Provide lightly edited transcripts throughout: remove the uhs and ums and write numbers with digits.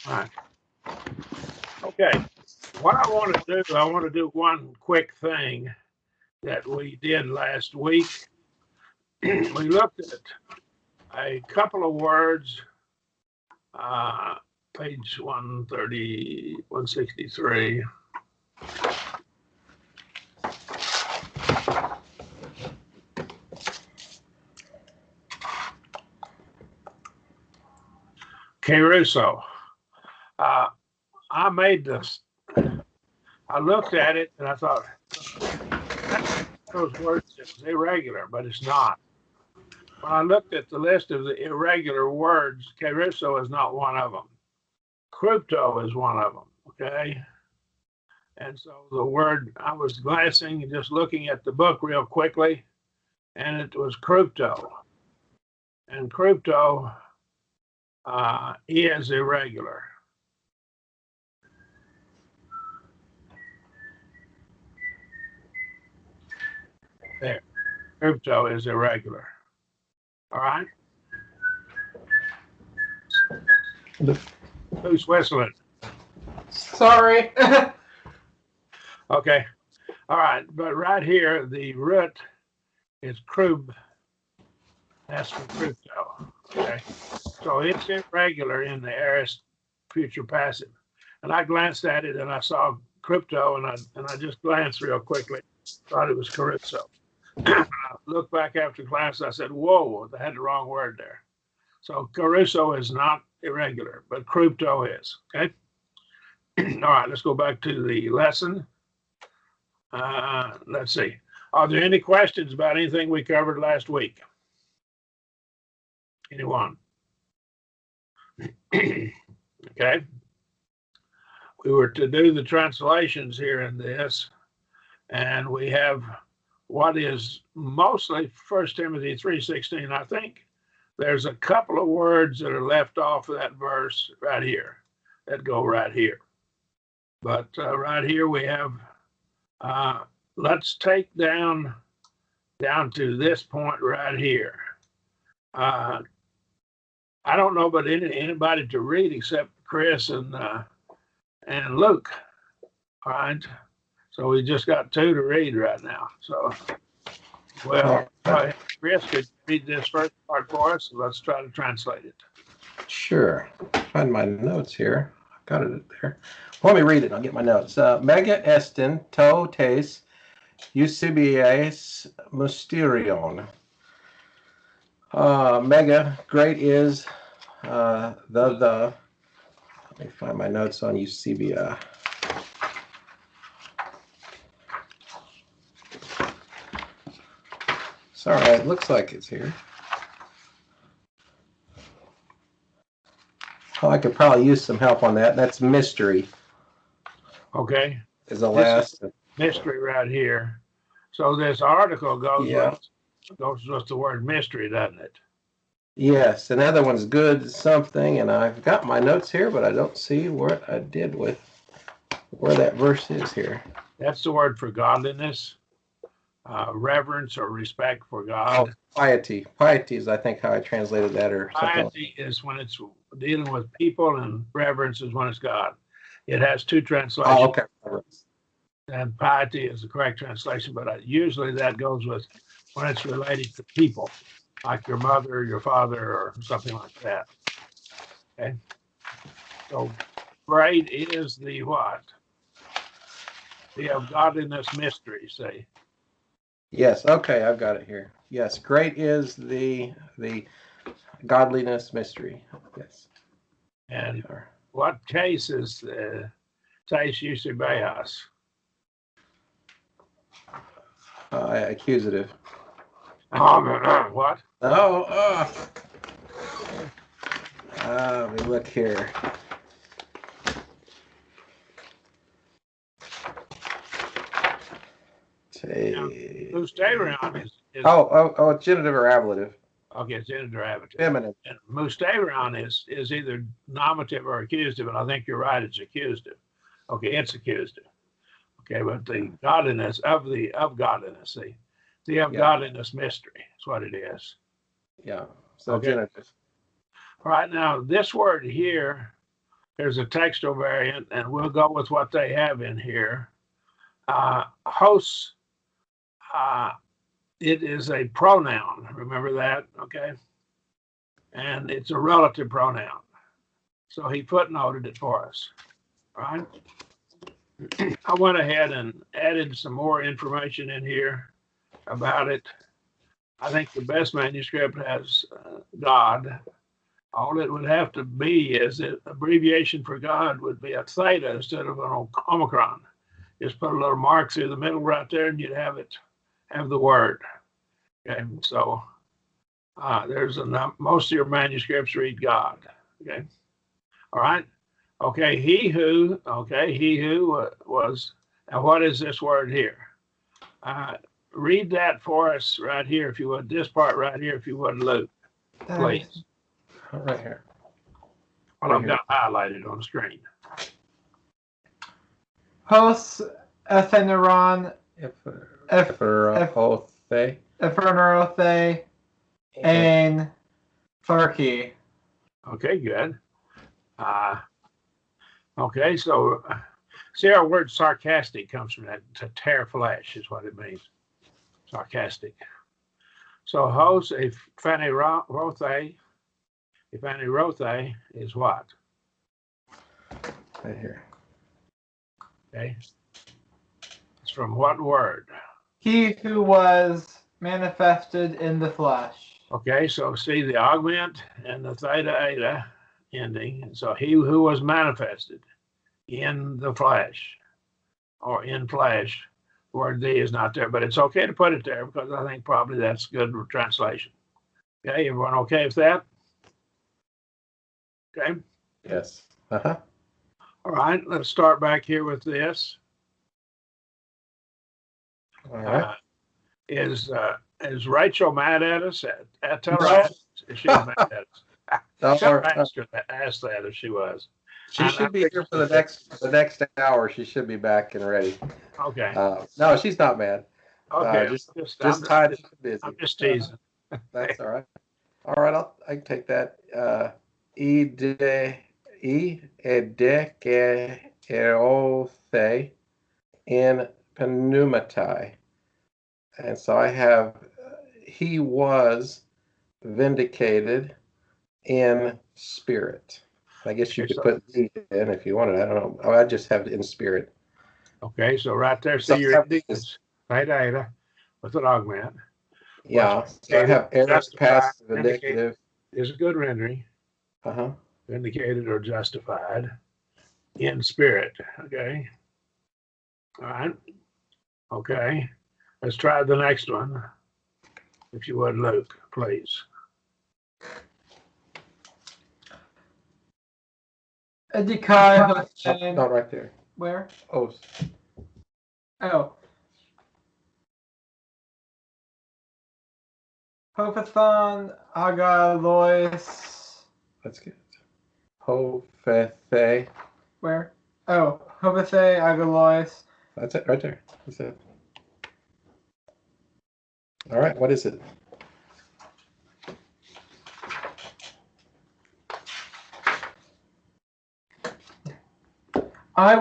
All right. Okay. What I want to do one quick thing that we did last week. We looked at a couple of words, page 130, 163. Caruso. I made this, I looked at it and I thought, those words is irregular, but it's not. When I looked at the list of the irregular words, Caruso is not one of them. Crypto is one of them, okay? And so the word, I was glancing and just looking at the book real quickly, and it was crypto. And crypto is irregular. There, crypto is irregular. All right? Who's whistling? Sorry. Okay. All right. But right here, the root is krub. That's for crypto. Okay. So it's irregular in the aorist future passive. And I glanced at it and I saw crypto and I just glanced real quickly, thought it was caruso. I looked back after class, I said, whoa, I had the wrong word there. So caruso is not irregular, but crypto is. Okay. All right, let's go back to the lesson. Let's see. Are there any questions about anything we covered last week? Anyone? Okay. We were to do the translations here in this, and we have what is mostly 1 Timothy 3:16. I think there's a couple of words that are left off of that verse right here that go right here. But right here we have, let's take down to this point right here. I don't know about anybody to read except Chris and Luke. All right. So we just got two to read right now. So, well, Chris could read this first part for us. So let's try to translate it. Sure. Find my notes here. I've got it there. Let me read it. I'll get my notes. Mega estin to tes Eusebius mysterion. Mega, great is the. Let me find my notes on Eusebia. Sorry, it looks like it's here. Oh, I could probably use some help on that. That's mystery. Okay. Is the last mystery right here. So this article goes with the word mystery, doesn't it? Yes. Another one's good something, and I've got my notes here, but I don't see what I did with where that verse is here. That's the word for godliness, reverence or respect for God. Oh, piety. Piety is, I think, how I translated that, or something. Piety is when it's dealing with people, and reverence is when it's God. It has two translations. Oh, okay. And piety is the correct translation, but usually that goes with when it's related to people, like your mother, your father, or something like that. Okay. So great is the what? The of godliness mystery, say. Yes. Okay, I've got it here. Yes. Great is the godliness mystery. Yes. And what case is tais Eusebius? Accusative. What? Let me look here. Musterion is it's genitive or ablative. Okay, it's genitive or ablative. Feminine. And musterion is either nominative or accusative, and I think you're right, it's accusative. Okay, it's accusative. Okay, but the godliness of godliness, see, the of godliness mystery is what it is. Yeah. So genitive. All right, now this word here, Here's a textual variant, and we'll go with what they have in here. Hosts, it is a pronoun. Remember that, okay? And it's a relative pronoun. So he footnoted it for us, right? I went ahead and added some more information in here about it. I think the best manuscript has God. All it would have to be is that abbreviation for God would be a theta instead of an omicron. Just put a little mark through the middle right there, and you'd have the word. Okay, so most of your manuscripts read God. Okay, all right. Okay, he who was. Now, what is this word here? Read that for us right here, if you would. This part right here, if you would, Luke, please. Right here. Well, I've got highlighted on the screen. Hos epheneron ephenerothe and Turkey. Okay, good. Okay, so see, our word sarcastic comes from that. To tear flesh is what it means. Sarcastic. So hos ephenerothe is what? Right here. Okay. It's from what word? He who was manifested in the flesh. Okay, so see the augment and the theta eta ending. So he who was manifested in the flesh or in flesh. The word thee is not there, but it's okay to put it there because I think probably that's good translation. Okay, everyone okay with that? Okay. Yes. All right, let's start back here with this. All right. Is Rachel mad at us? Tell her if she was mad at us. Tell her ask that if she was. She should be here for the next hour. She should be back and ready. Okay. No, she's not mad. Okay. Just tied up busy. I'm just teasing. That's all right. All right, I can take that. Edekeothe in pneumatai. And so I have, he was vindicated in spirit. I guess you could put the in if you wanted. I don't know. I just have it in spirit. Okay, so right there, see your endings. Theta with an augment. Yeah, so I have aorist passive indicative. Is a good rendering. Vindicated or justified in spirit. Okay. All right. Okay. Let's try the next one. If you would, Luke, please. Edikai. Not right there. Where? Oh. Hophathon Agalois. That's good. Hophathe. Where? Oh, Hophathe Agalois. That's it right there. That's it. All right, what is it? He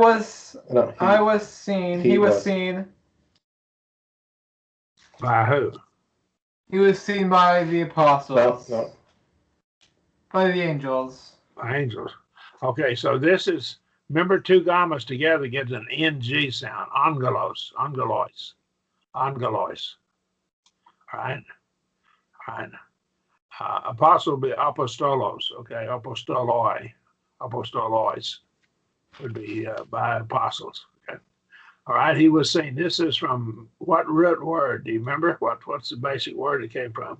was seen. By who? He was seen by the apostles. No. By the angels. Angels. Okay, so this is, remember two gammas together gives an NG sound. Angelos. All right. Apostle would be apostolos. Okay, apostolois would be by apostles. Okay. All right, he was saying this is from what root word? Do you remember? What's the basic word it came from?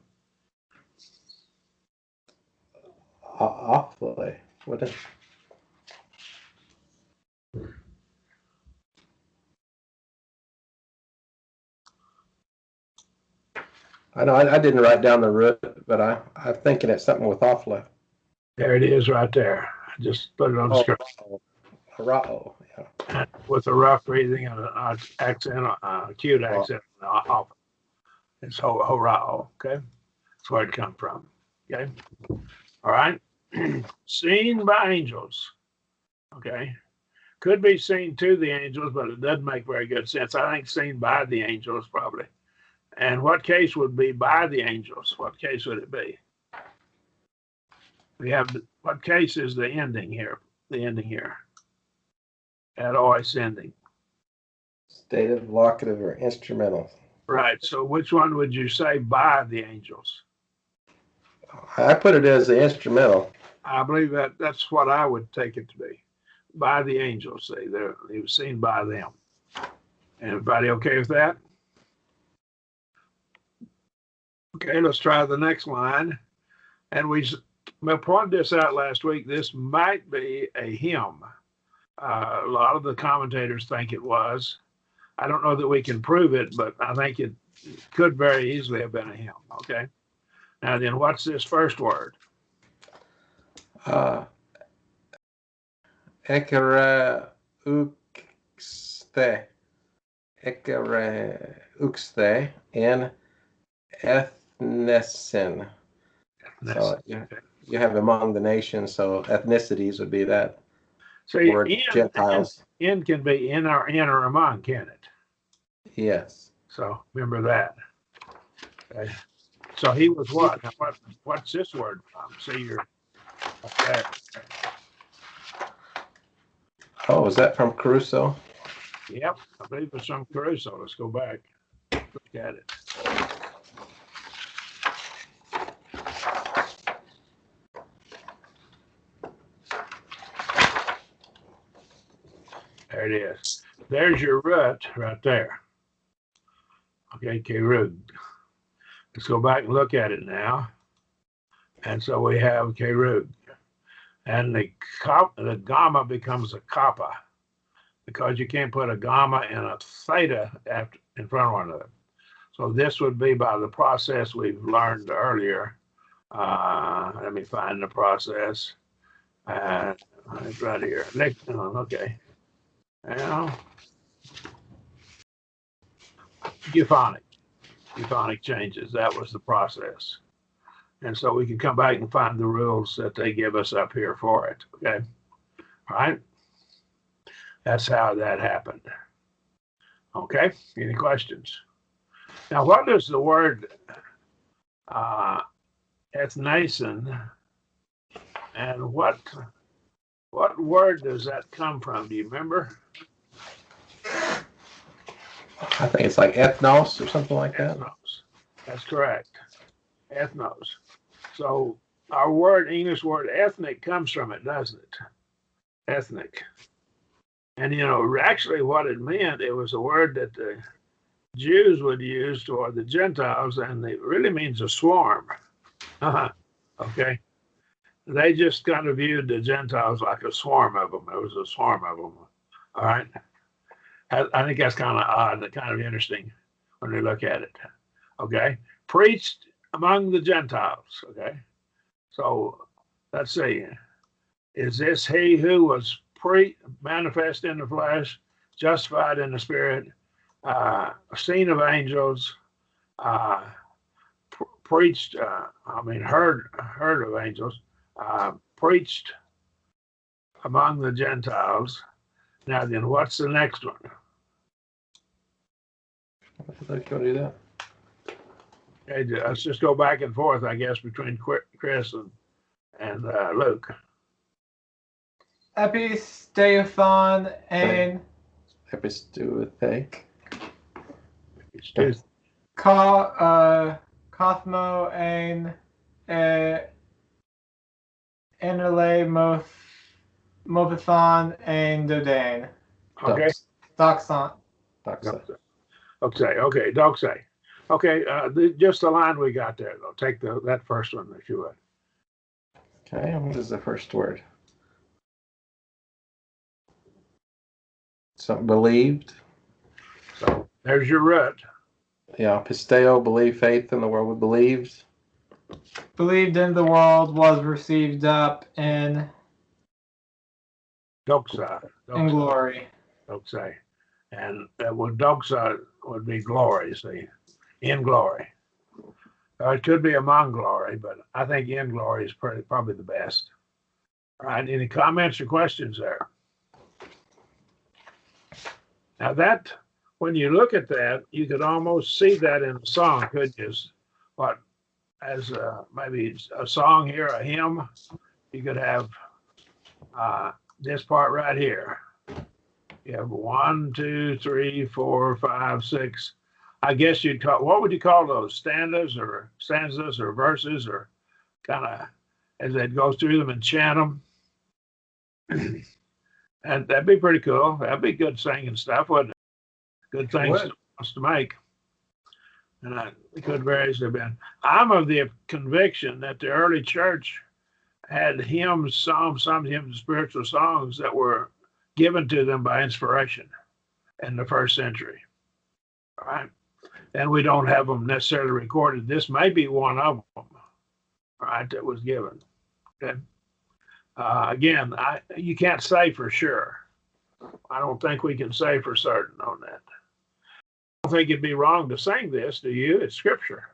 Awfully. What is? I know I didn't write down the root, but I'm thinking it's something with awfully. There it is right there. I just put it on the screen. Harao, yeah. With a rough breathing and an accent, acute accent. It's horao, okay? That's where it come from, okay? All right. Seen by angels. Okay. Could be seen to the angels, but it doesn't make very good sense. I think seen by the angels probably. And what case would be by the angels? What case would it be? We have what case is the ending here? The ending here. At OS ending. Dative, locative, or instrumental. Right. So which one would you say by the angels? I put it as the instrumental. I believe that's what I would take it to be. By the angels. See, he was seen by them. Everybody okay with that? Okay, let's try the next line. And we pointed this out last week. This might be a hymn. A lot of the commentators think it was. I don't know that we can prove it, but I think it could very easily have been a hymn. Okay. Now then, what's this first word? Ekere uxte. Ekere uxte in ethnesen. So you have among the nations, so ethnicities would be that. So word, Gentiles. In can be in or among, can it? Yes. So remember that. Okay. So he was what? Now what's this word from? See, you're up there. Oh, is that from Caruso? Yep, I believe it's from Caruso. Let's go back. Look at it. There it is. There's your root right there. Okay, Kerug. Let's go back and look at it now. And so we have Kerug. And the gamma becomes a kappa because you can't put a gamma and a theta in front of one another. So this would be by the process we've learned earlier. Let me find the process. It's right here. Okay. Now, euphonic changes. That was the process. And so we can come back and find the rules that they give us up here for it. Okay. All right. That's how that happened. Okay. Any questions? Now, what does the word ethnason and what word does that come from? Do you remember? I think it's like ethnos or something like that. Ethnos. That's correct. Ethnos. So our English word ethnic comes from it, doesn't it? Ethnic. And actually what it meant, it was a word that the Jews would use toward the Gentiles, and it really means a swarm. Okay. They just kind of viewed the Gentiles like a swarm of them. It was a swarm of them. All right. I think that's kind of odd and kind of interesting when we look at it. Okay. Preached among the Gentiles. Okay. So let's see. Is this he who was manifest in the flesh, justified in the spirit, seen of angels, preached, heard of angels, preached among the Gentiles. Now then, what's the next one? Let's go do that. Okay, let's just go back and forth, I guess, between Chris and Luke. Episteophon and Episteuthei. Kathmo and Enele Mopathon and Dodane. Okay. Doxon. Okay, doxa. Okay, just the line we got there, though. Take that first one, if you would. Okay, and what is the first word? So believed. So there's your root. Yeah, pisteo, believe, faith in the world. We believed. Believed in the world, was received up in Doxa. in glory. Doxa. And that would doxa would be glory, see, in glory. It could be among glory, but I think in glory is probably the best. All right, any comments or questions there? Now that, when you look at that, you could almost see that in a song, couldn't you? What, as maybe a song here, a hymn, you could have this part right here. You have 1, 2, 3, 4, 5, 6. I guess you'd call, what would you call those? Stanzas or verses, or kind of as they'd go through them and chant them. And that'd be pretty cool. That'd be good singing stuff, wouldn't it? Good things to make. And it could very easily have been. I'm of the conviction that the early church had hymns, psalms, some hymns, spiritual songs that were given to them by inspiration in the first century. All right. And we don't have them necessarily recorded. This may be one of them, right, that was given. Okay. Again, you can't say for sure. I don't think we can say for certain on that. I don't think it'd be wrong to sing this, do you? It's scripture.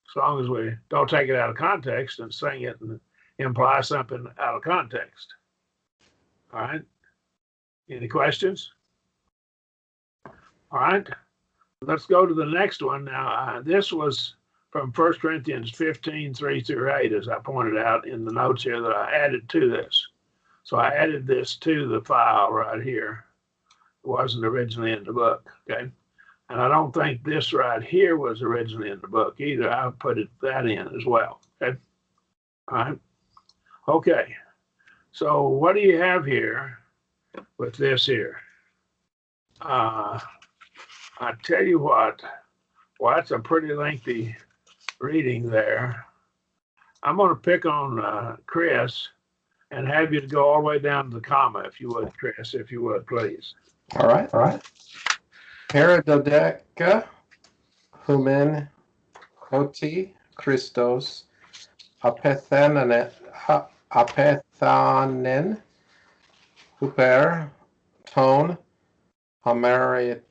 As long as we don't take it out of context and sing it and imply something out of context. All right. Any questions? All right. Let's go to the next one. Now, this was from 1 Corinthians 15, 3 through 8, as I pointed out in the notes here that I added to this. So I added this to the file right here. It wasn't originally in the book, okay? And I don't think this right here was originally in the book either. I put that in as well, okay? All right. Okay. So what do you have here with this here? I tell you what, well, that's a pretty lengthy reading there. I'm going to pick on Chris and have you to go all the way down to the comma, if you would, Chris, if you would, please. All right. Paradodeca humen hoti Christos apethanen huper ton hameration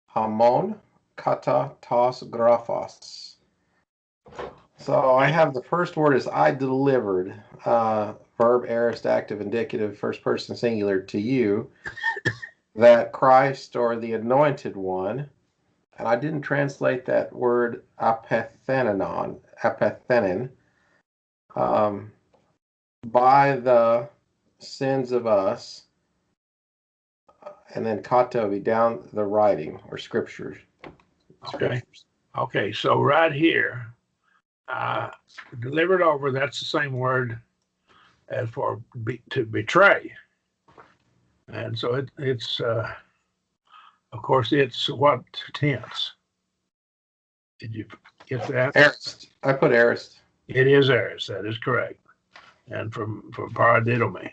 hamon kata tos graphos. So I have the first word is I delivered, verb, aorist, active, indicative, first person singular, to you, that Christ or the anointed one, and I didn't translate that word apethenon, by the sins of us, and then katovi, down the writing or scriptures. Okay, so right here, delivered over, that's the same word as for to betray. And so it's of course, it's what tense? Did you get that? Aorist. I put aorist. It is aorist. That is correct. And from paradidomi.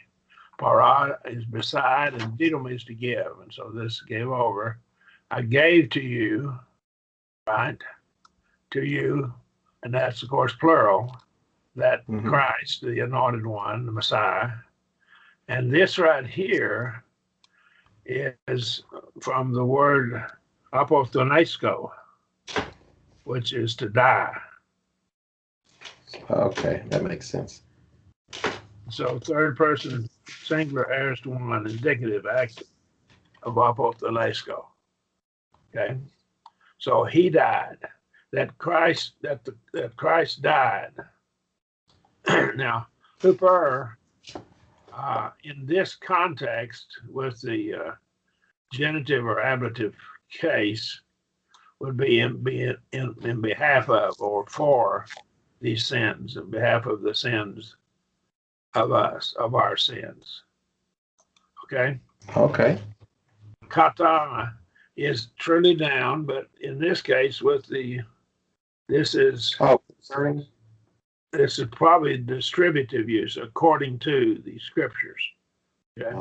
Para is beside and didomi is to give. And so this gave over. I gave to you, right? To you. And that's, of course, plural. That Christ, the anointed one, the Messiah. And this right here is from the word apostonesko, which is to die. Okay, that makes sense. So third person singular aorist one, indicative active of apostonesko. Okay, so he died. That Christ died. Now, huper. In this context, with the genitive or ablative case, would be in behalf of or for these sins, in behalf of the sins of us, of our sins. Okay? Okay. Kata is truly down, but in this case, this is probably distributive use according to the scriptures. Okay.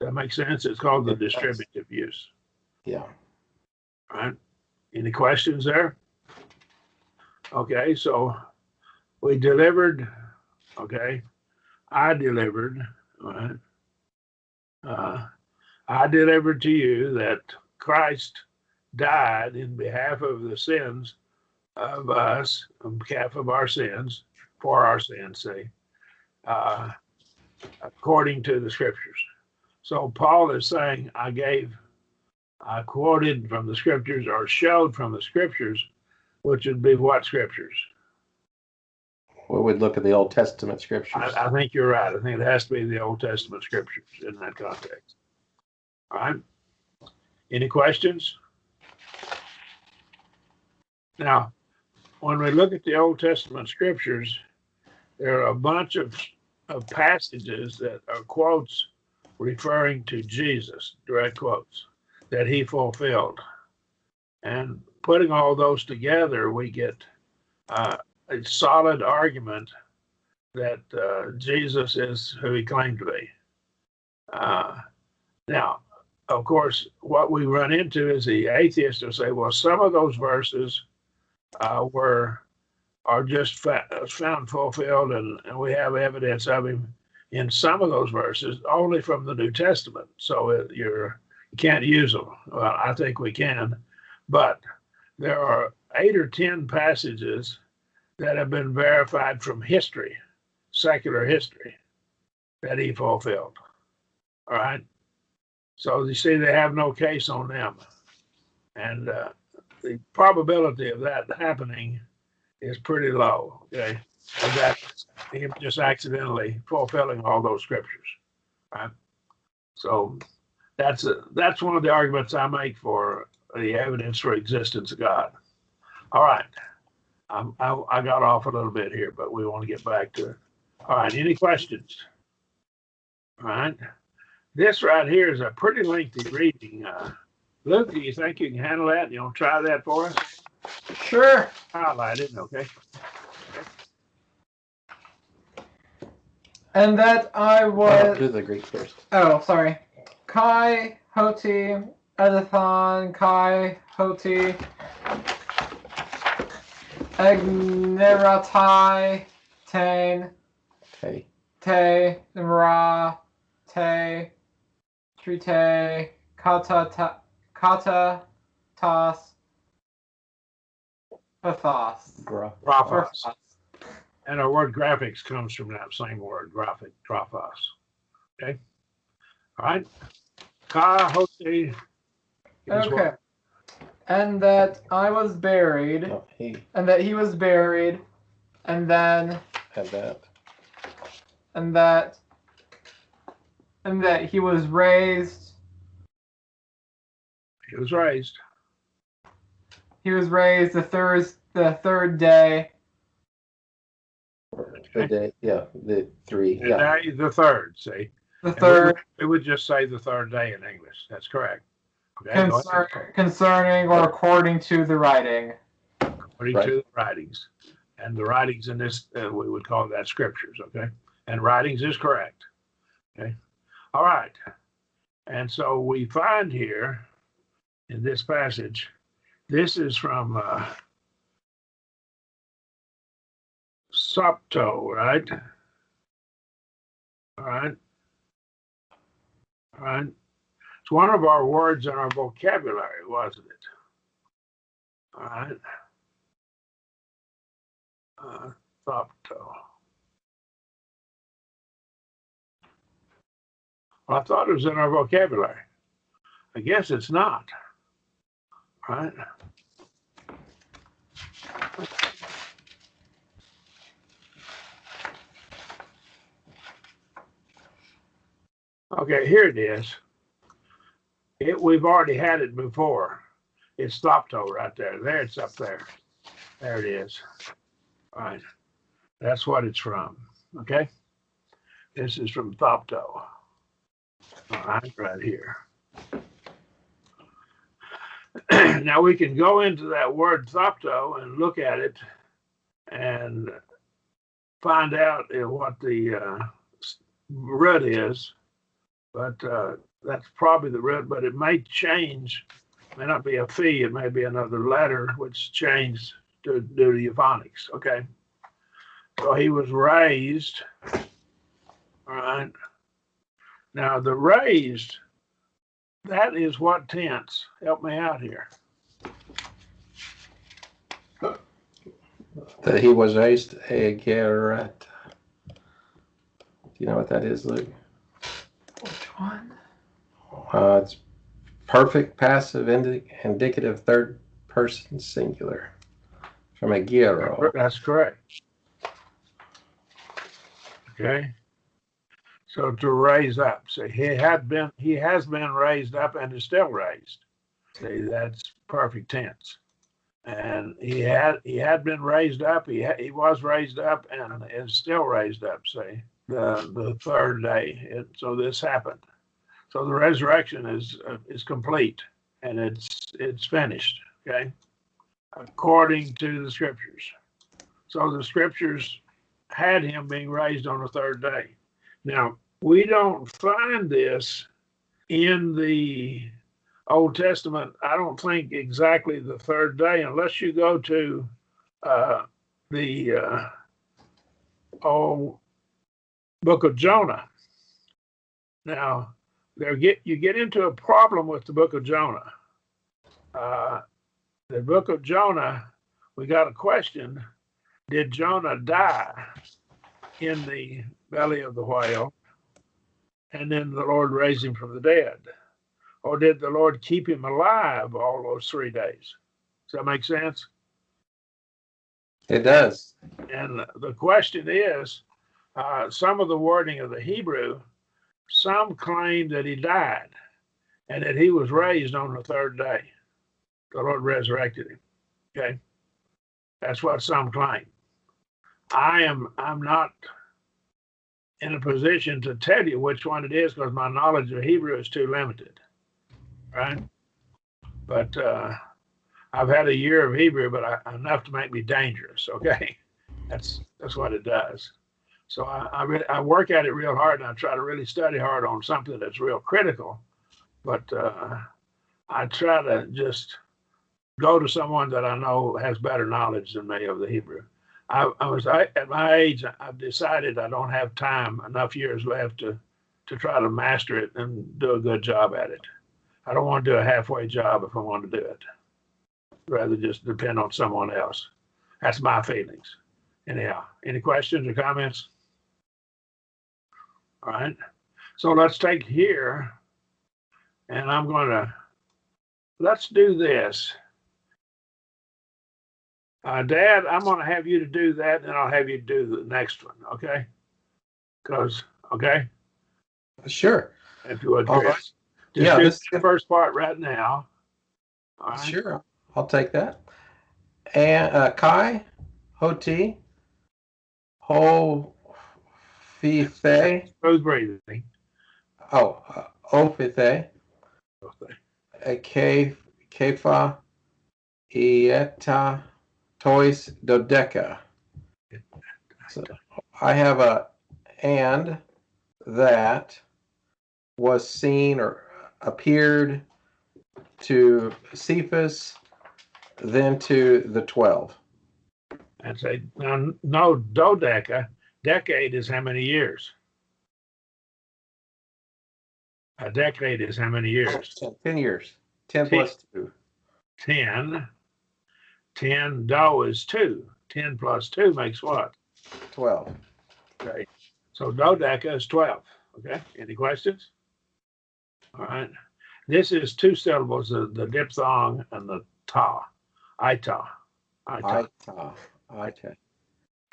That makes sense? It's called the distributive use. Yeah. All right. Any questions there? Okay, so we delivered. Okay. I delivered. All right. I delivered to you that Christ died in behalf of the sins of us, on behalf of our sins, for our sins' sake, according to the scriptures. So Paul is saying, I quoted from the scriptures or showed from the scriptures, which would be what scriptures? We would look at the Old Testament scriptures. I think you're right. I think it has to be the Old Testament scriptures in that context. All right. Any questions? Now, when we look at the Old Testament scriptures, there are a bunch of passages that are quotes referring to Jesus, direct quotes, that he fulfilled. And putting all those together, we get a solid argument that Jesus is who he claimed to be. Now, of course, what we run into is the atheists will say, well, some of those verses are just found fulfilled, and we have evidence of him in some of those verses only from the New Testament. So you can't use them. Well, I think we can, but there are 8 or 10 passages that have been verified from history, secular history, that he fulfilled. All right. So you see, they have no case on them. And the probability of that happening is pretty low, okay? And that him just accidentally fulfilling all those scriptures, right? So that's one of the arguments I make for the evidence for existence of God. All right. I got off a little bit here, but we want to get back to it. All right. Any questions? All right. This right here is a pretty lengthy reading. Luke, do you think you can handle that? You want to try that for us? Sure. Highlight it, okay? And that I was. Do the Greek first. Oh, sorry. Kai Hoti Edathon Kai Hoti Egneratai Tain Okay. Te Nimra Te Trite Kata Tas Pathos. Graphos. And our word graphics comes from that same word, graphic, graphos. Okay? All right? Ka Hoti. Okay. And that I was buried. Oh, he And that he was buried. And then. had that. And that he was raised. He was raised. He was raised the third day. The day, yeah, the 3. The Yeah. day, the third, see? The And third. we would just say the third day in English. That's correct. Okay, go ahead. Concerning or according to the writing. According to the writings. And the writings in this, we would call that scriptures, okay? And writings is correct. Okay? All right. And so we find here in this passage, this is from Sopto, right? All right. All right. It's one of our words in our vocabulary, wasn't it? All right. Sopto. Well, I thought it was in our vocabulary. I guess it's not. All right. Okay, here it is. We've already had it before. It's Thopto right there. There, it's up there. There it is. All right. That's what it's from. Okay. This is from Thopto. All right here. Now we can go into that word Thopto and look at it and find out what the root is. But that's probably the root, but it may change. It may not be a phi, it may be another letter, which changed due to euphonics. Okay. So he was raised. All right. Now the raised, that is what tense? Help me out here. That he was raised a Gerat. Do you know what that is, Luke? Which one? It's perfect passive indicative third person singular from a gyro. That's correct. Okay. So to raise up. So he has been raised up and is still raised. See, that's perfect tense. And he had been raised up. He was raised up and is still raised up. See, the third day. So this happened. So the resurrection is complete and it's finished. Okay, according to the scriptures. So the scriptures had him being raised on the third day. Now we don't find this in the Old Testament, I don't think exactly the third day, unless you go to the old book of Jonah. Now, you get into a problem with the book of Jonah. The book of Jonah, we got a question: did Jonah die in the belly of the whale, and then the Lord raised him from the dead? Or did the Lord keep him alive all those 3 days? Does that make sense? It does. And the question is, some of the wording of the Hebrew, some claim that he died and that he was raised on the third day. The Lord resurrected him. Okay, that's what some claim. I'm not in a position to tell you which one it is because my knowledge of Hebrew is too limited. Right? But I've had a year of Hebrew, but enough to make me dangerous. Okay, that's what it does. So I work at it real hard, and I try to really study hard on something that's real critical. But I try to just go to someone that I know has better knowledge than me of the Hebrew. At my age, I've decided I don't have time, enough years left to try to master it and do a good job at it. I don't want to do a halfway job if I want to do it. Rather just depend on someone else. That's my feelings. Anyhow, any questions or comments? All right. So let's take here, and let's do this. Dad, I'm going to have you to do that, and I'll have you do the next one, okay? Okay? Sure. If you would, All Chris. right. Just Yeah, do this the first part right now. All right. Sure, I'll take that. And Kai, Hoti, Ho, Fife, Smooth breathing. Ofithe, Kefa, Ieta, Tois, Dodeca. So I have a and that was seen or appeared to Cephas, then to the 12. And say, no, dodeca. Decade is how many years? A decade is how many years? 10 years. 10 plus 2. 10. 10 do is 2. 10 plus 2 makes what? 12. Okay. So dodeca is 12. Okay. Any questions? All right. This is 2 syllables, the diphthong and the ta. Ita. Ita.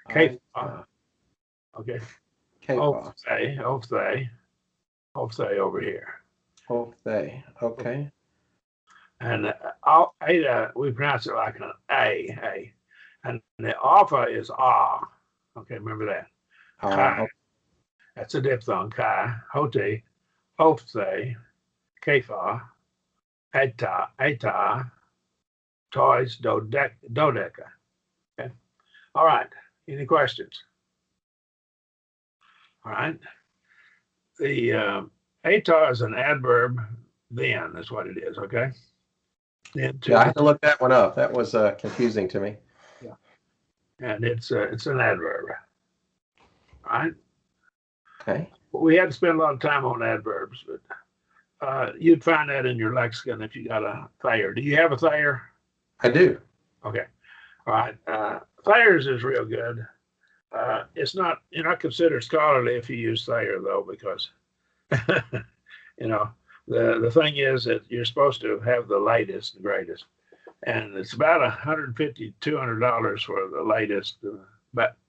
Kefa. Okay. Kefa. Ophthe over here. Ophthe. Okay. And Ada, we pronounce it like an A. And the alpha is ah. Okay, remember that. Kai. That's a diphthong. Kai. Hote. Ophthe. Kefa. Eta. Toys. Dodeca. Okay. All right. Any questions? All right. The eta is an adverb. Then is what it is. Okay. Then yeah, I had to look that one up. That was confusing to me. Yeah. And it's an adverb. All right. Okay. We had to spend a lot of time on adverbs, but you'd find that in your lexicon if you got a Thayer. Do you have a Thayer? I do. Okay. All right. Thayer's is real good. It's not, you're not considered scholarly if you use Thayer though, because, The thing is that you're supposed to have the latest and greatest, and it's about $150, $200 for the latest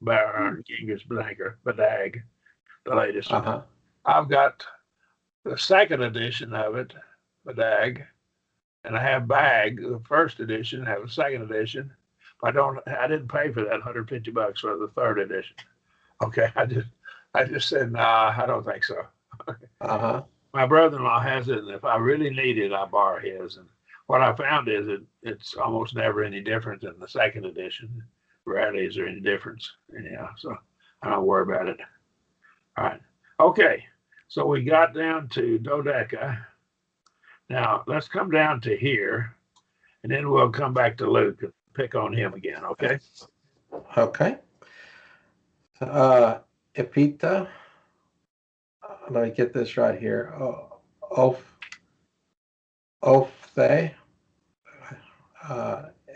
Baron Ginger's Badag, the latest one. Uh-huh. I've got the second edition of it, Badag, and I have Bag, the first edition, I have a second edition. I didn't pay for that $150 for the third edition. Okay, I just said, nah, I don't think so. Uh-huh. My brother-in-law has it, and if I really need it, I borrow his. And what I found is it's almost never any different than the second edition. Rarely is there any difference anyhow, so I don't worry about it. All right, okay, so we got down to Dodeca. Now let's come down to here, and then we'll come back to Luke and pick on him again, okay? Okay. Epita. Let me get this right here. Ophthe.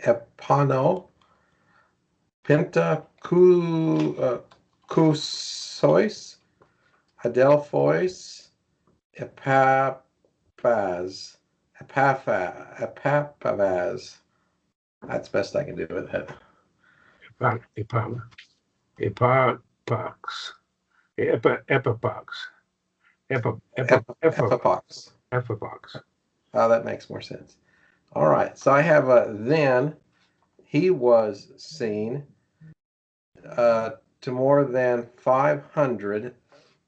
Epano. Kusois. Adelphois. Epaphras. Epaphras. That's best I can do with it. Epipox. Epipox. Epipox. Oh, that makes more sense. All right. So I have then he was seen to more than 500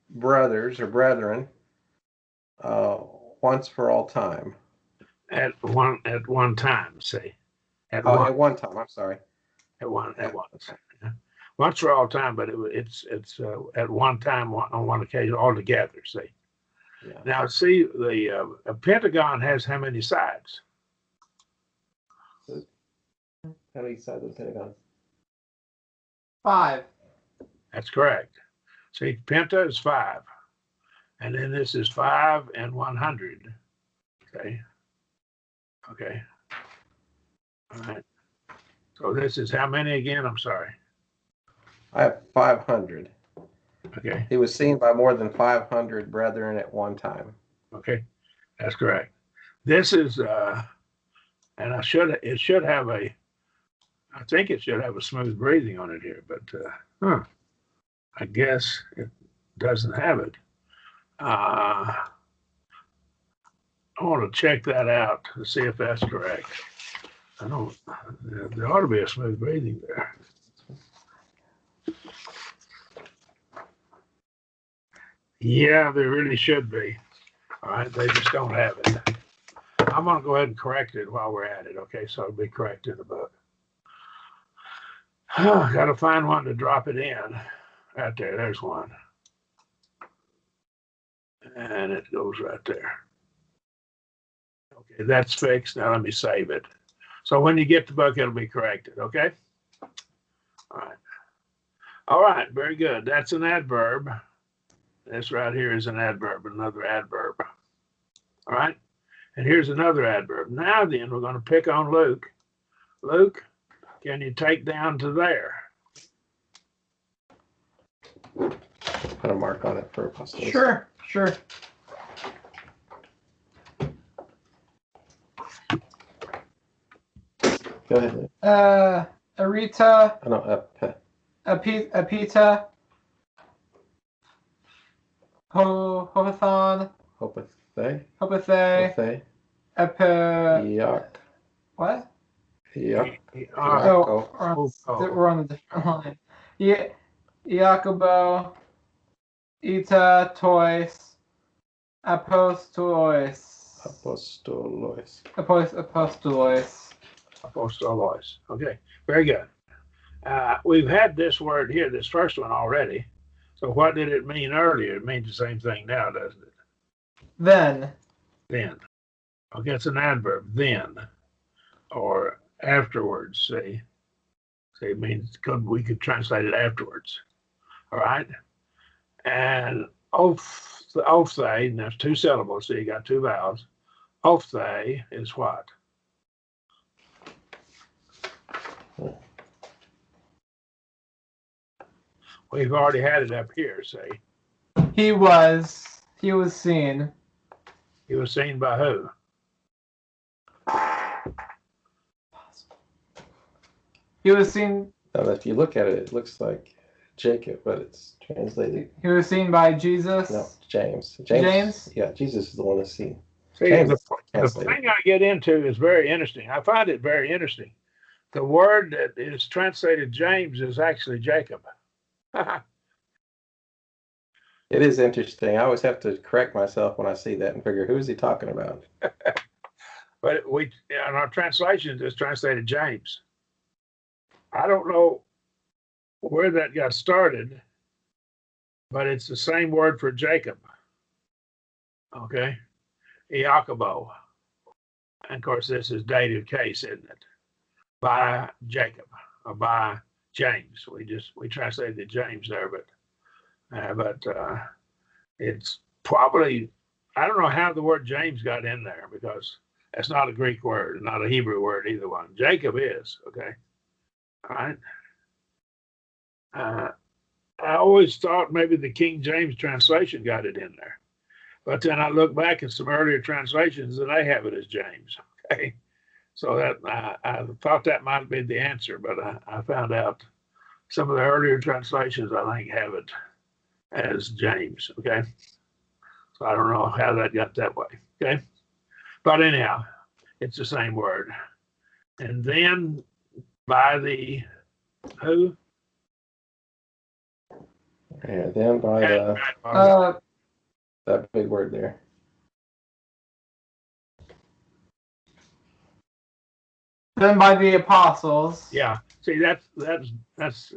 brothers or brethren once for all time. At one time, say. At one time. I'm sorry. At once. Yeah. Once for all time, but it's at one time on one occasion all together. See. Yeah. Now see the Pentagon has how many sides? How many sides of the Pentagon? 5. That's correct. See, Penta is 5, and then this is 5 and 100. Okay. Okay. All right. So this is how many again? I'm sorry. I have 500. Okay. He was seen by more than 500 brethren at one time. Okay. That's correct. This is and it should have I think it should have a smooth breathing on it here, but I guess it doesn't have it. I want to check that out to see if that's correct. I don't. There ought to be a smooth breathing there. Yeah, there really should be. All right, they just don't have it. I'm going to go ahead and correct it while we're at it. Okay, so it'll be correct in the book. Got to find one to drop it in. Right there. There's one. And it goes right there. Okay, that's fixed. Now let me save it. So when you get the book, it'll be corrected. Okay? All right. All right, very good. That's an adverb. This right here is an adverb, another adverb. All right? And here's another adverb. Now then, we're going to pick on Luke. Luke, can you take down to there? Put a mark on it for apostles. Sure. Go ahead. Arita, I know. Apita, Hopathon, Hopathe. Hopathe, Yuck. what? Yuck. We're on the different line. Jacobo, Ita, Tois, Apostolos. Apostolos. Okay, very good. We've had this word here, this first one already. So what did it mean earlier? It means the same thing now, doesn't it? Then. Okay, it's an adverb, then, or afterwards, say. Say it means we could translate it afterwards. All right? And ophthe, and there's 2 syllables, so you got 2 vowels. Ophthe is what? We've already had it up here, say. He was seen. He was seen by who? He was seen. If you look at it, it looks like Jacob, but it's translated. He was seen by Jesus. No, James. James? Yeah, Jesus is the one that's seen. See, James the is thing translated. I get into is very interesting. I find it very interesting. The word that is translated James is actually Jacob. It is interesting. I always have to correct myself when I see that and figure, who is he talking about? But we, in our translations, it's translated James. I don't know where that got started, but it's the same word for Jacob. Okay, Iacobo. And of course, this is dative case, isn't it? By Jacob or by James. We translated James there, but it's probably, I don't know how the word James got in there, because that's not a Greek word, not a Hebrew word, either one. Jacob is, okay? All right. I always thought maybe the King James translation got it in there. But then I look back at some earlier translations and they have it as James, okay? So that I thought that might be the answer, but I found out some of the earlier translations, I think, have it as James, okay? So I don't know how that got that way, okay? But anyhow, it's the same word. And then by the who? Yeah, then by that big word there. Then by the apostles. Yeah. See, that's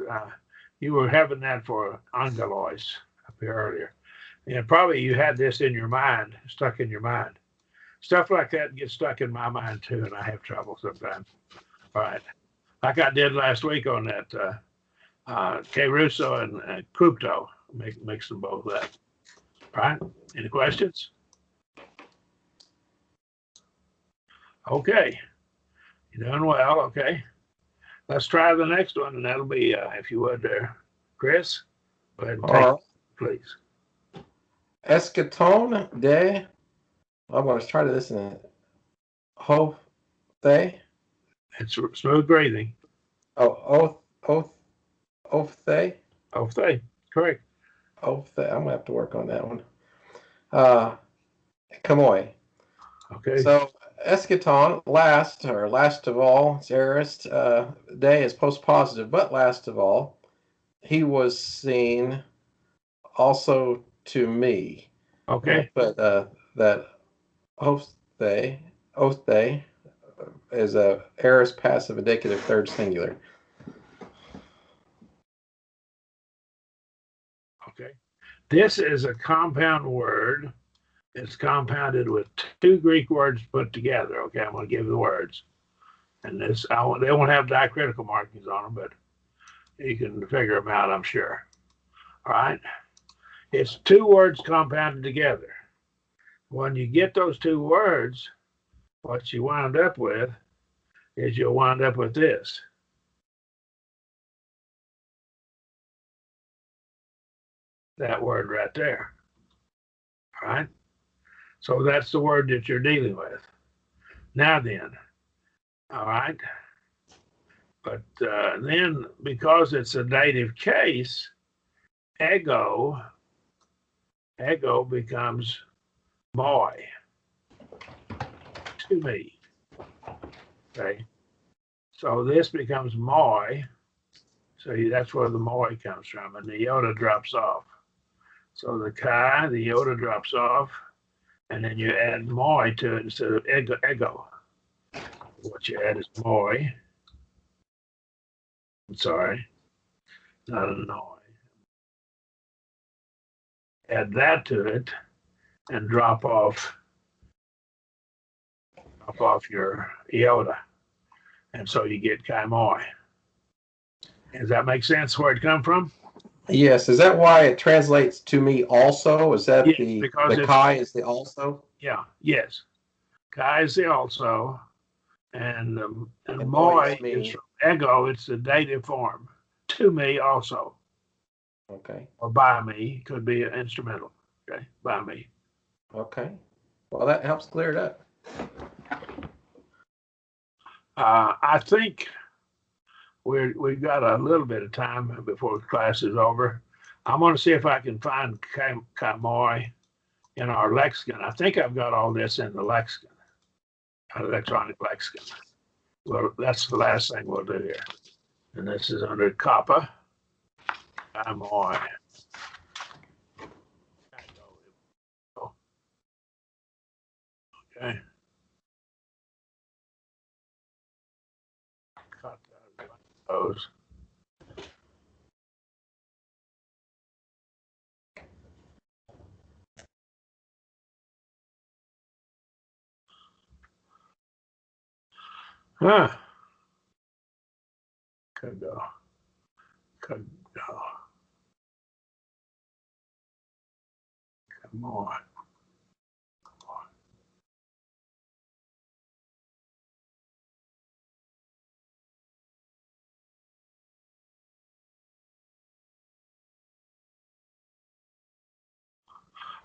you were having that for angelos up here earlier. And probably you had this in your mind, stuck in your mind. Stuff like that gets stuck in my mind too, and I have trouble sometimes. All right. Like I did last week on that K. Russo and Crypto. Mix them both up. All right. Any questions? Okay. You're doing well. Okay. Let's try the next one, and that'll be, if you would, there, Chris. Go ahead and take it, please. Eschaton de. I'm going to try to listen to it. Hothe. It's smooth breathing. Oh, Othe. Othe. Correct. Othe. I'm going to have to work on that one. Kamoi. Okay. So eschaton, last of all, it's aorist. Day is post-positive, but last of all, he was seen also to me. Okay. But that Othe is a aorist passive indicative third singular. Okay. This is a compound word. It's compounded with two Greek words put together. Okay, I'm going to give the words. And this, they won't have diacritical markings on them, but you can figure them out, I'm sure. All right. It's two words compounded together. When you get those two words, what you wind up with is you'll wind up with this. That word right there. All right. So that's the word that you're dealing with. Now then, all right. But then, because it's a dative case, ego becomes moi to me. Okay. So this becomes moi. So that's where the moi comes from, and the iota drops off. So the chi, the iota drops off, and then you add moi to it instead of ego. What you add is moi. I'm sorry, not a noi. Add that to it, and drop off your iota, and so you get chi moi. Does that make sense where it come from? Yes. Is that why it translates to me also? Is that Yes, the because chi is the also? Yeah. Yes. Chi is the also, and moi is from ego. It's the dative form. To me also. Okay. Or by me, could be an instrumental. Okay. By me. Okay. Well, that helps clear it up. I think we've got a little bit of time before class is over. I'm going to see if I can find Kamoy in our lexicon. I think I've got all this in the lexicon, electronic lexicon. Well, that's the last thing we'll do here. And this is under Kappa. Kamoy. Okay. Cut those. Huh. Could go. Could go. Come on.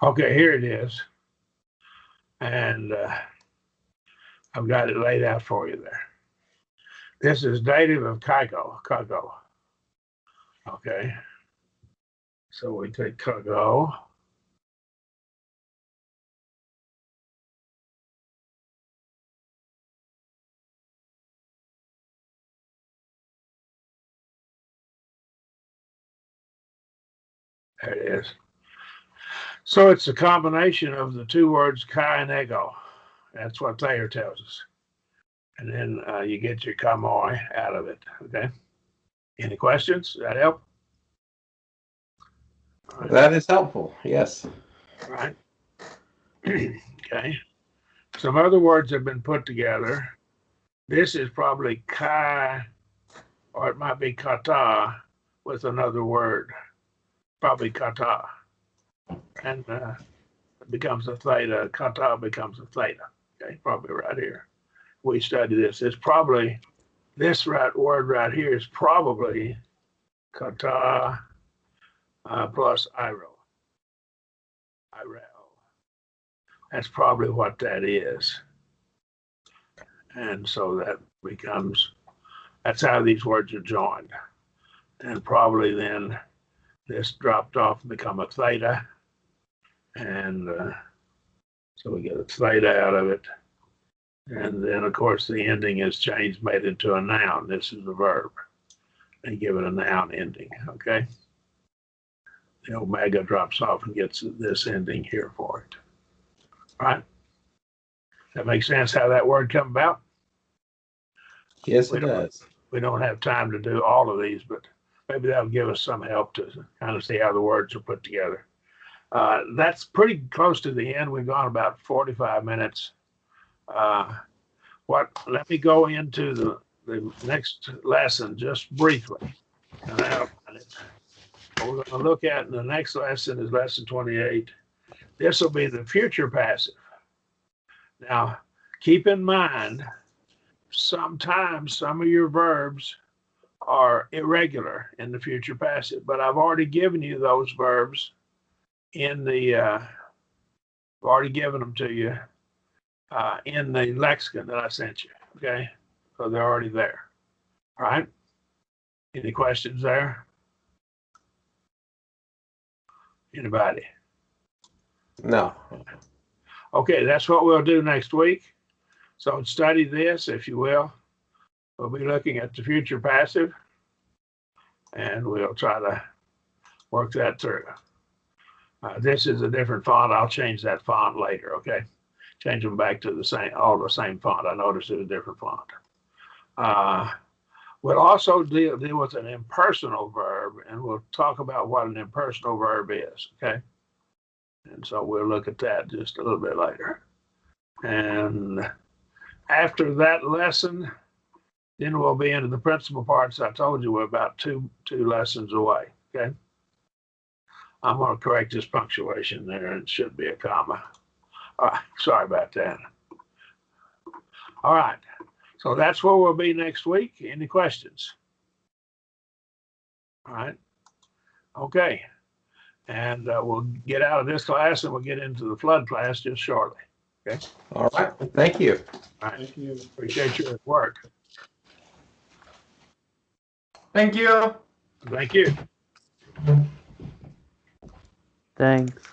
Okay, here it is. And I've got it laid out for you there. This is dative of Kago. Okay. So we take Kago. There it is. So it's a combination of the two words Kai and Ego. That's what Thayer tells us. And then you get your Kamoy out of it. Okay. Any questions? Does that help? Right. That is helpful. Yes. All right. Okay. Some other words have been put together. This is probably Kai, or it might be Kata with another word. Probably Kata. And it becomes a theta. Kata becomes a theta. Okay, probably right here. We study this. It's probably, this word right here is probably Kata plus Iro. That's probably what that is. And so that becomes, that's how these words are joined. And probably then this dropped off and become a theta. And so we get a theta out of it. And then, of course, the ending is changed, made into a noun. This is a verb. And give it a noun ending, okay? The omega drops off and gets this ending here for it. All right? That makes sense how that word come about? Yes, it does. We don't have time to do all of these, but maybe that'll give us some help to kind of see how the words are put together. That's pretty close to the end. We've gone about 45 minutes. Let me go into the next lesson just briefly. What we're going to look at in the next lesson is lesson 28. This will be the future passive. Now, keep in mind, sometimes some of your verbs are irregular in the future passive, but I've already given you those verbs in the, I've already given them to you in the lexicon that I sent you, okay? So they're already there, all right? Any questions there? Anybody? No. Okay, that's what we'll do next week. So study this, if you will. We'll be looking at the future passive, and we'll try to work that through. This is a different font. I'll change that font later, okay? Change them back to the same, all the same font. I noticed it's a different font. We'll also deal with an impersonal verb, and we'll talk about what an impersonal verb is, okay? And so we'll look at that just a little bit later. And after that lesson, then we'll be into the principal parts. I told you we're about two lessons away, okay? I'm going to correct this punctuation there. It should be a comma. All right, sorry about that. All right, so that's where we'll be next week. Any questions? All right, okay. And we'll get out of this class and we'll get into the flood class just shortly. All right. Thank you. All right. Thank you. Appreciate your work. Thank you. Thank you. Thanks.